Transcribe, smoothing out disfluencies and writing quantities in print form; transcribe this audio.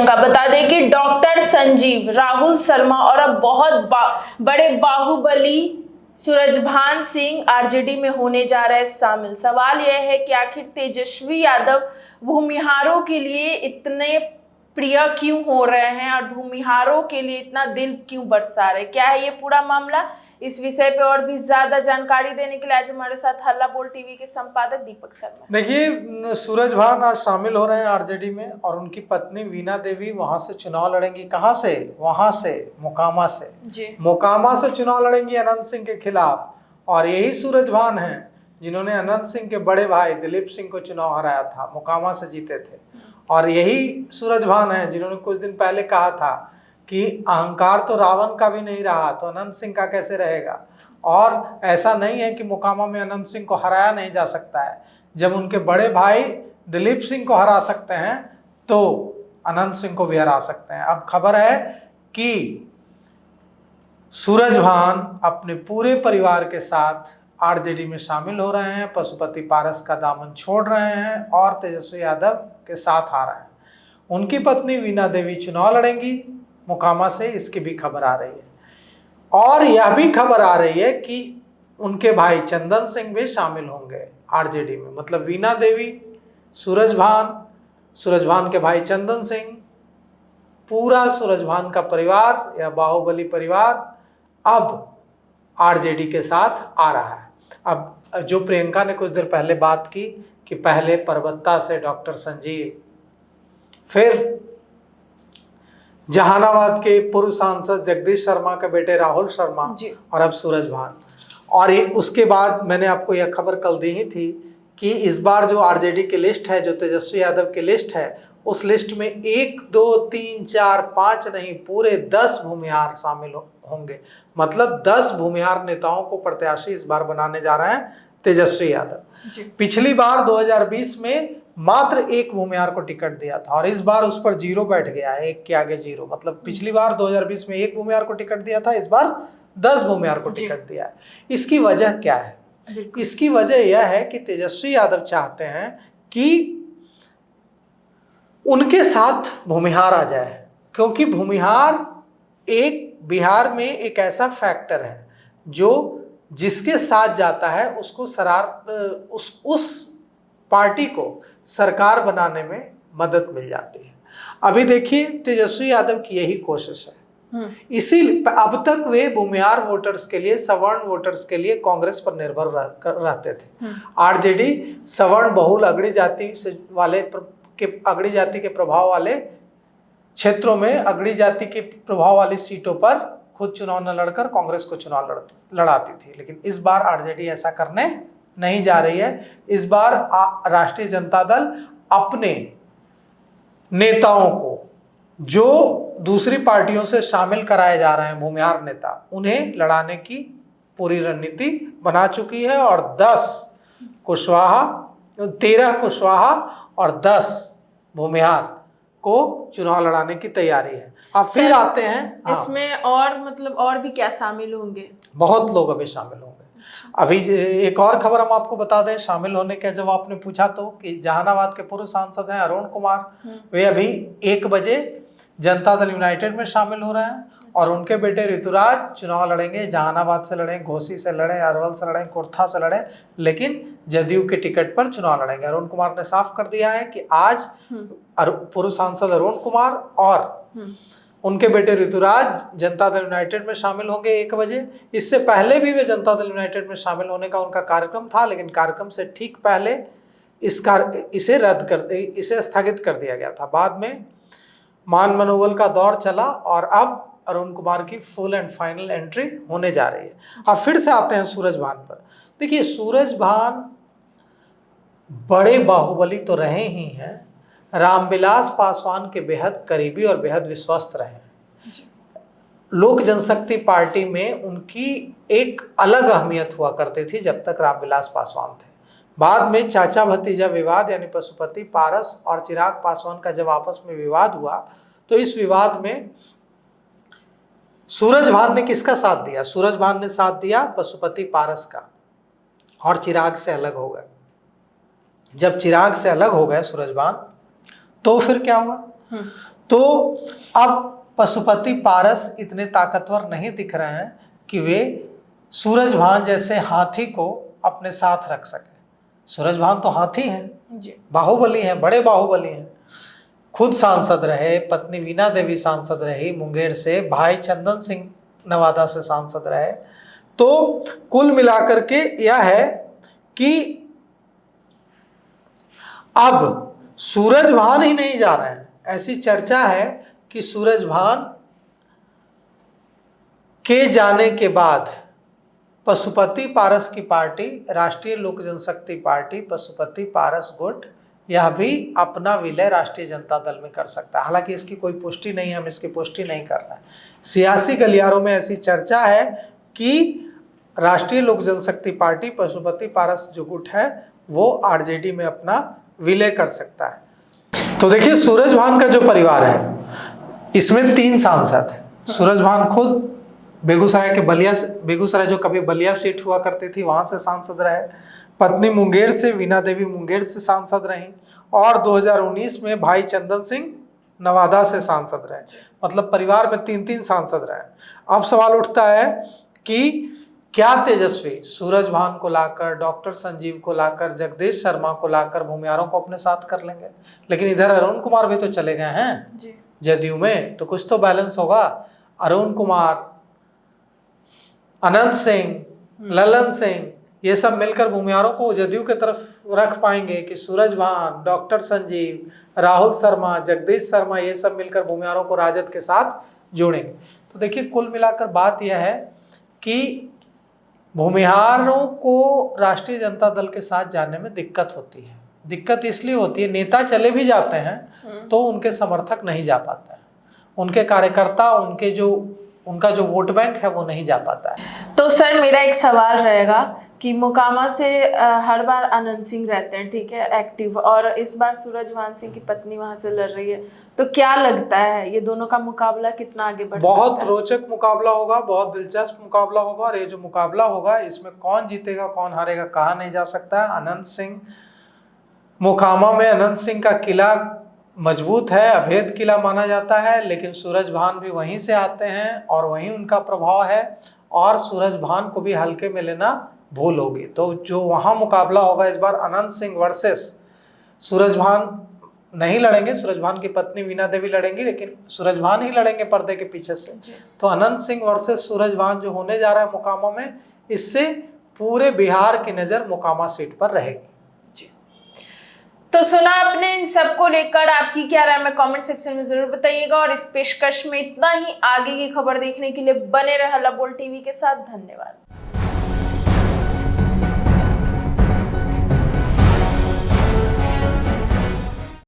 प्रियंका, बता दें कि डॉक्टर संजीव, राहुल शर्मा और अब बहुत बड़े बाहुबली सूरजभान सिंह आरजेडी में होने जा रहे शामिल। सवाल यह है कि आखिर तेजस्वी यादव भूमिहारों के लिए इतने प्रिय क्यों हो रहे हैं और भूमिहारों के लिए इतना दिल क्यों बरसा रहे? क्या है ये पूरा मामला? इस विषय पे और भी ज्यादा जानकारी देने के लिए आज हमारे साथ हल्ला बोल टीवी के संपादक दीपक शर्मा। देखिए, सूरजभान आज शामिल हो रहे हैं आरजेडी में और उनकी पत्नी वीणा देवी वहां से चुनाव लड़ेंगी। कहां से? वहां से, मोकामा से जी। मोकामा से चुनाव लड़ेंगी अनंत सिंह के खिलाफ। और यही सूरजभान हैं जिन्होंने अनंत सिंह के बड़े भाई दिलीप सिंह को चुनाव हराया था, मोकामा से जीते थे। और यही सूरजभान हैं जिन्होंने कुछ दिन पहले कहा था कि अहंकार तो रावण का भी नहीं रहा तो अनंत सिंह का कैसे रहेगा। और ऐसा नहीं है कि मोकामा में अनंत सिंह को हराया नहीं जा सकता है। जब उनके बड़े भाई दिलीप सिंह को हरा सकते हैं तो अनंत सिंह को भी हरा सकते हैं। अब खबर है कि सूरजभान अपने पूरे परिवार के साथ आरजेडी में शामिल हो रहे हैं, पशुपति पारस का दामन छोड़ रहे हैं और तेजस्वी यादव के साथ आ रहे हैं। उनकी पत्नी वीणा देवी चुनाव लड़ेंगी मोकामा से, इसकी भी खबर आ रही है। और यह भी खबर आ रही है कि उनके भाई चंदन सिंह भी शामिल होंगे आरजेडी में। मतलब वीणा देवी, सूरजभान के भाई चंदन सिंह, पूरा सूरजभान का परिवार या बाहुबली परिवार अब आरजेडी के साथ आ रहा है। अब जो प्रियंका ने कुछ देर पहले बात की कि पहले परबत्ता से डॉक्टर संजीव, फिर जहानाबाद के पूर्व सांसद जगदीश शर्मा के बेटे राहुल शर्मा और अब सूरजभान। और उसके बाद मैंने आपको यह खबर कल दी ही थी कि इस बार जो आरजेडी की लिस्ट है, जो तेजस्वी यादव की लिस्ट है, उस लिस्ट में 1 2 3 4 5 नहीं, पूरे 10 भूमिहार शामिल होंगे। मतलब 10 भूमिहार नेताओं को प्रत्याशी इस बार बनाने जा रहे हैं तेजस्वी यादव। पिछली बार 2020 में मात्र 1 भूमिहार को टिकट दिया था और इस बार उस पर 0 बैठ गया है, 1 के आगे 0। मतलब पिछली बार 2020 में 1 भूमिहार को टिकट दिया था, इस बार 10 भूमिहार को टिकट दिया है। इसकी वजह क्या है? इसकी वजह यह है कि तेजस्वी यादव चाहते हैं कि उनके साथ भूमिहार आ जाए, क्योंकि भूमिहार एक बिहार में एक ऐसा फैक्टर है जो जिसके साथ जाता है उसको उस पार्टी को सरकार बनाने में मदद मिल जाती है। अभी देखिए, तेजस्वी यादव की यही कोशिश है। इसी अब तक वे भूमिहार वोटर्स के लिए, सवर्ण वोटर्स के लिए कांग्रेस पर निर्भर रहते थे। आरजेडी सवर्ण बहुल अगड़ी जाति के प्रभाव वाले क्षेत्रों में, अगड़ी जाति के प्रभाव वाली सीटों पर खुद चुनाव न लड़कर कांग्रेस को चुनाव लड़ाती थी। लेकिन इस बार आरजेडी ऐसा करने नहीं जा रही है। इस बार राष्ट्रीय जनता दल अपने नेताओं को, जो दूसरी पार्टियों से शामिल कराए जा रहे हैं भूमिहार नेता, उन्हें लड़ाने की पूरी रणनीति बना चुकी है। और 13 कुशवाहा और 10 भूमिहार को चुनाव लड़ाने की तैयारी है। अब फिर आते हैं इसमें और मतलब और भी क्या शामिल होंगे? बहुत लोग अभी शामिल होंगे। अभी एक और खबर हम आपको बता दें शामिल होने के, जब आपने पूछा तो, कि जहानाबाद के पूर्व सांसद हैं अरुण कुमार, वे अभी 1 बजे जनता दल यूनाइटेड में शामिल हो रहे हैं। और उनके बेटे ऋतुराज चुनाव लड़ेंगे। जहानाबाद से लड़ें, घोसी से लड़ें, अरवल से लड़ें, कुर्था से लड़ें, लेकिन जदयू के टिकट पर चुनाव लड़ेंगे। अरुण कुमार ने साफ कर दिया है कि आज पूर्व सांसद अरुण कुमार और उनके बेटे ऋतुराज जनता दल यूनाइटेड में शामिल होंगे 1 बजे। इससे पहले भी वे जनता दल यूनाइटेड में शामिल होने का उनका कार्यक्रम था, लेकिन कार्यक्रम से ठीक पहले इसे स्थगित कर दिया गया था। बाद में मान मनोबल का दौर चला और अब अरुण कुमार की फुल एंड फाइनल एंट्री होने जा रही है। अब फिर से आते हैं सूरजभान पर। देखिए, सूरजभान बड़े बाहुबली तो रहे ही हैं, रामविलास पासवान के बेहद करीबी और बेहद विश्वस्त रहे हैं। लोक जनशक्ति पार्टी में उनकी एक अलग अहमियत हुआ करती थी जब तक रामविलास पासवान थे। बाद में चाचा भतीजा विवाद यानी पशुपति पारस और चिराग पासवान का जब आपस में विवाद हुआ तो इस विवाद में सूरजभान ने किसका साथ दिया? सूरजभान ने साथ दिया पशुपति पारस का और चिराग से अलग हो गए। जब चिराग से अलग हो गए सूरजभान, तो फिर क्या हुआ? तो अब पशुपति पारस इतने ताकतवर नहीं दिख रहे हैं कि वे सूरजभान जैसे हाथी को अपने साथ रख सके। सूरजभान तो हाथी हैं, बाहुबली हैं, बड़े बाहुबली हैं, खुद सांसद रहे, पत्नी वीणा देवी सांसद रही मुंगेर से, भाई चंदन सिंह नवादा से सांसद रहे। तो कुल मिलाकर के यह है कि अब सूरजभान ही नहीं जा रहे हैं। ऐसी चर्चा है कि सूरजभान के जाने के बाद पशुपति पारस की पार्टी, राष्ट्रीय लोक जनशक्ति पार्टी, पशुपति पारस गुट, यह भी अपना विलय राष्ट्रीय जनता दल में कर सकता है। हालांकि इसकी कोई पुष्टि नहीं है, हम इसकी पुष्टि नहीं कर रहे हैं। सियासी गलियारों में ऐसी चर्चा है कि राष्ट्रीय लोक जनशक्ति पार्टी, पशुपति पारस जो गुट है, वो आरजेडी में अपना विलय कर सकता है। तो देखिए, सूरजभान का जो परिवार है, इसमें 3 सांसद हैं। सूरजभान खुद बेगूसराय के बेगूसराय जो कभी बलिया सीट हुआ करती थी, वहां से सांसद रहे। पत्नी मुंगेर से, वीणा देवी मुंगेर से सांसद रहीं, और 2019 में भाई चंदन सिंह नवादा से सांसद रहे। मतलब परिवार में 3-3 सांसद रहे। अब सवाल उठता है कि क्या तेजस्वी सूरजभान को लाकर, डॉक्टर संजीव को लाकर, जगदीश शर्मा को लाकर भूमिहारों को अपने साथ कर लेंगे? लेकिन इधर अरुण कुमार भी तो चले गए हैं जदयू में, तो कुछ तो बैलेंस होगा। अरुण कुमार, अनंत सिंह, ललन सिंह, ये सब मिलकर भूमिहारों को जदयू की तरफ रख पाएंगे कि सूरजभान, डॉक्टर संजीव, राहुल शर्मा, जगदीश शर्मा, ये सब मिलकर भूमिहारों को राजद के साथ जोड़ेंगे? तो देखिए, कुल मिलाकर बात यह है कि भूमिहारों को राष्ट्रीय जनता दल के साथ जाने में दिक्कत होती है। दिक्कत इसलिए होती है, नेता चले भी जाते हैं तो उनके समर्थक नहीं जा पाते हैं, उनके कार्यकर्ता, उनका जो वोट बैंक है वो नहीं जा पाता है। तो सर, मेरा एक सवाल रहेगा कि मोकामा से हर बार आनंद सिंह रहते हैं, ठीक है, एक्टिव, और इस बार सूरजभान सिंह की पत्नी वहां से लड़ रही है, तो क्या लगता है ये दोनों का मुकाबला कितना आगे बढ़ सकता है? बहुत रोचक मुकाबला होगा, बहुत दिलचस्प मुकाबला होगा, और ये जो मुकाबला होगा इसमें कौन जीतेगा कौन हारेगा कहा नहीं जा सकता है। अनंत सिंह, मोकामा में अनंत सिंह का किला मजबूत है, अभेद किला माना जाता है, लेकिन सूरजभान भी वहीं से आते हैं और वहीं उनका प्रभाव है, और सूरजभान को भी हल्के में लेना भूल होगी। तो जो वहाँ मुकाबला होगा इस बार, अनंत सिंह वर्सेस सूरजभान नहीं लड़ेंगे, सूरजभान की पत्नी वीणा देवी लड़ेंगी, लेकिन सूरजभान ही लड़ेंगे पर्दे के पीछे से। तो अनंत सिंह वर्सेस सूरजभान जो होने जा रहा है मोकामा में, इससे पूरे बिहार की नज़र मोकामा सीट पर रहेगी। तो सुना आपने, इन सबको लेकर आपकी क्या राय में कमेंट सेक्शन में जरूर बताइएगा, और इस पेशकश में इतना ही। आगे की खबर देखने के लिए बने रहे हल्ला बोल टीवी के साथ। धन्यवाद।